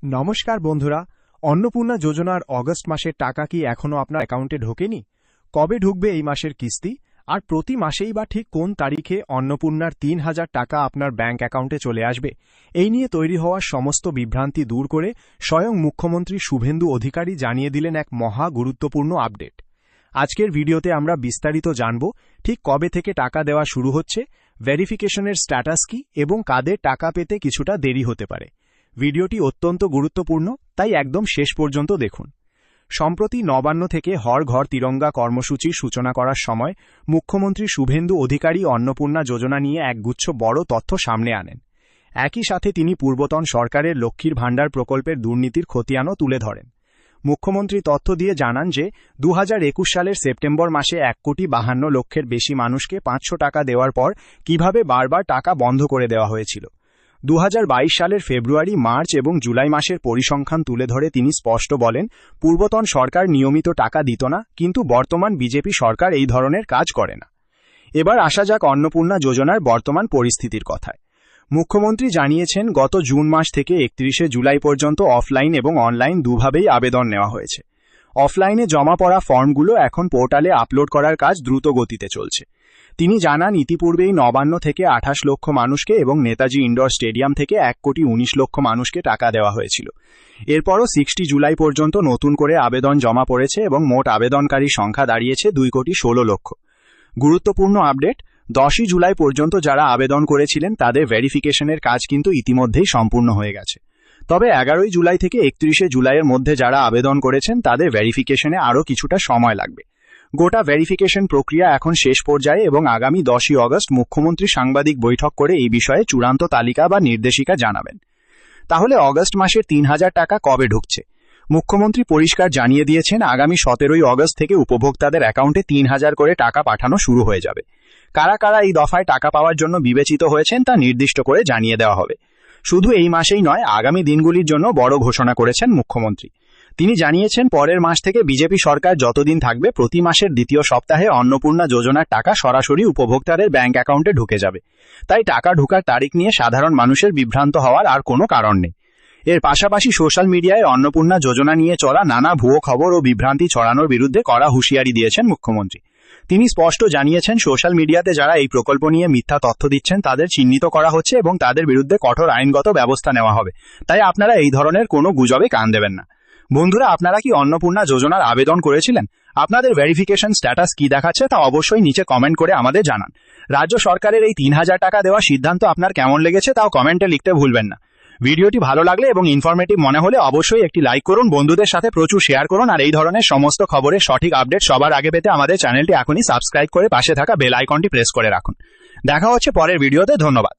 নমস্কার বন্ধুরা, অন্নপূর্ণা যোজনার অগস্ট মাসের টাকা কি এখনো আপনার অ্যাকাউন্টে ঢোকেনি? কবে ঢুকবে এই মাসের কিস্তি? আর প্রতি মাসেই বা ঠিক কোন তারিখে অন্নপূর্ণার ৩,০০০ টাকা আপনার ব্যাঙ্ক অ্যাকাউন্টে চলে আসবে? এই নিয়ে তৈরি হওয়া সমস্ত বিভ্রান্তি দূর করে স্বয়ং মুখ্যমন্ত্রী শুভেন্দু অধিকারী জানিয়ে দিলেন এক মহা গুরুত্বপূর্ণ আপডেট। আজকের ভিডিওতে আমরা বিস্তারিত জানব ঠিক কবে থেকে টাকা দেওয়া শুরু হচ্ছে, ভেরিফিকেশনের স্ট্যাটাস কি এবং কাদের টাকা পেতে কিছুটা দেরি হতে পারে। ভিডিওটি অত্যন্ত গুরুত্বপূর্ণ, তাই একদম শেষ পর্যন্ত দেখুন। সম্প্রতি নবান্ন থেকে হর ঘর তিরঙ্গা কর্মসূচির সূচনা করার সময় মুখ্যমন্ত্রী শুভেন্দু অধিকারী অন্নপূর্ণা যোজনা নিয়ে একগুচ্ছ বড় তথ্য সামনে আনেন। একই সাথে তিনি পূর্বতন সরকারের লক্ষ্মীর ভাণ্ডার প্রকল্পের দুর্নীতির খতিয়ানও তুলে ধরেন। মুখ্যমন্ত্রী তথ্য দিয়ে জানান যে ২০২১ সালের সেপ্টেম্বর মাসে ১,৫২,০০,০০০ বেশি মানুষকে ৫০০ টাকা দেওয়ার পর কিভাবে বারবার টাকা বন্ধ করে দেওয়া হয়েছিল। ২০২২ সালের ফেব্রুয়ারি, মার্চ এবং জুলাই মাসের পরিসংখ্যান তুলে ধরে তিনি স্পষ্ট বলেন, পূর্বতন সরকার নিয়মিত টাকা দিত না, কিন্তু বর্তমান বিজেপি সরকার এই ধরনের কাজ করে না। এবার আসা যাক অন্নপূর্ণা যোজনার বর্তমান পরিস্থিতির কথায়। মুখ্যমন্ত্রী জানিয়েছেন, গত জুন মাস থেকে ৩১শে জুলাই পর্যন্ত অফলাইন এবং অনলাইন দুভাবেই আবেদন নেওয়া হয়েছে। অফলাইনে জমা পড়া ফর্মগুলো এখন পোর্টালে আপলোড করার কাজ দ্রুত গতিতে চলছে। তিনি জানান, ইতিপূর্বেই নবান্ন থেকে ২৮ লক্ষ মানুষকে এবং নেতাজি ইন্ডোর স্টেডিয়াম থেকে ১,১৯,০০,০০০ মানুষকে টাকা দেওয়া হয়েছিল। এরপরও ৬০ জুলাই পর্যন্ত নতুন করে আবেদন জমা পড়েছে এবং মোট আবেদনকারীর সংখ্যা দাঁড়িয়েছে ২,১৬,০০,০০০। গুরুত্বপূর্ণ আপডেট, ১০ই জুলাই পর্যন্ত যারা আবেদন করেছিলেন তাদের ভেরিফিকেশনের কাজ কিন্তু ইতিমধ্যেই সম্পূর্ণ হয়ে গেছে। তবে ১১ই জুলাই থেকে ৩১শে জুলাইয়ের মধ্যে যারা আবেদন করেছেন তাদের ভেরিফিকেশনে আরও কিছুটা সময় লাগবে। গোটা ভেরিফিকেশন প্রক্রিয়া এখন শেষ পর্যায়ে এবং আগামী ১০ই অগস্ট মুখ্যমন্ত্রী সাংবাদিক বৈঠক করে এই বিষয়ে চূড়ান্ত তালিকা বা নির্দেশিকা জানাবেন। তাহলে অগস্ট মাসের ৩,০০০ টাকা কবে ঢুকছে? মুখ্যমন্ত্রী পরিষ্কার জানিয়ে দিয়েছেন, আগামী ১৭ই অগস্ট থেকে উপভোক্তাদের অ্যাকাউন্টে ৩,০০০ করে টাকা পাঠানো শুরু হয়ে যাবে। কারা কারা এই দফায় টাকা পাওয়ার জন্য বিবেচিত হয়েছেন তা নির্দিষ্ট করে জানিয়ে দেওয়া হবে। শুধু এই মাসেই নয়, আগামী দিনগুলির জন্য বড় ঘোষণা করেছেন মুখ্যমন্ত্রী। তিনি জানিয়েছেন, পরের মাস থেকে বিজেপি সরকার যতদিন থাকবে প্রতি মাসের দ্বিতীয় সপ্তাহে অন্নপূর্ণা যোজনার টাকা সরাসরি উপভোক্তাদের ব্যাঙ্ক অ্যাকাউন্টে ঢুকে যাবে। তাই টাকা ঢোকার তারিখ নিয়ে সাধারণ মানুষের বিভ্রান্ত হওয়ার আর কোনো কারণ নেই। এর পাশাপাশি সোশ্যাল মিডিয়ায় অন্নপূর্ণা যোজনা নিয়ে চলা নানা ভুয়ো খবর ও বিভ্রান্তি ছড়ানোর বিরুদ্ধে কড়া হুঁশিয়ারি দিয়েছেন মুখ্যমন্ত্রী। তিনি স্পষ্ট জানিয়েছেন, সোশ্যাল মিডিয়াতে যারা এই প্রকল্প নিয়ে মিথ্যা তথ্য দিচ্ছেন তাদের চিহ্নিত করা হচ্ছে এবং তাদের বিরুদ্ধে কঠোর আইনগত ব্যবস্থা নেওয়া হবে। তাই আপনারা এই ধরনের কোনো গুজবে কান দেবেন না। বন্ধুরা, আপনারা কি অন্নপূর্ণা যোজনার আবেদন করেছিলেন? আপনাদের ভেরিফিকেশন স্ট্যাটাস কি দেখাচ্ছে তা অবশ্যই নিচে কমেন্ট করে আমাদের জানান। রাজ্য সরকারের এই ৩,০০০ টাকা দেওয়ার সিদ্ধান্ত আপনার কেমন লেগেছে তাও কমেন্টে লিখতে ভুলবেন না। ভিডিওটি ভালো লাগলে এবং ইনফরমেটিভ মনে হলে অবশ্যই একটি লাইক করুন, বন্ধুদের সাথে প্রচুর শেয়ার করুন আর এই ধরনের সমস্ত খবরের সঠিক আপডেট সবার আগে পেতে আমাদের চ্যানেলটি এখনই সাবস্ক্রাইব করে পাশে থাকা বেল আইকনটি প্রেস করে রাখুন। দেখা হচ্ছে পরের ভিডিওতে। ধন্যবাদ।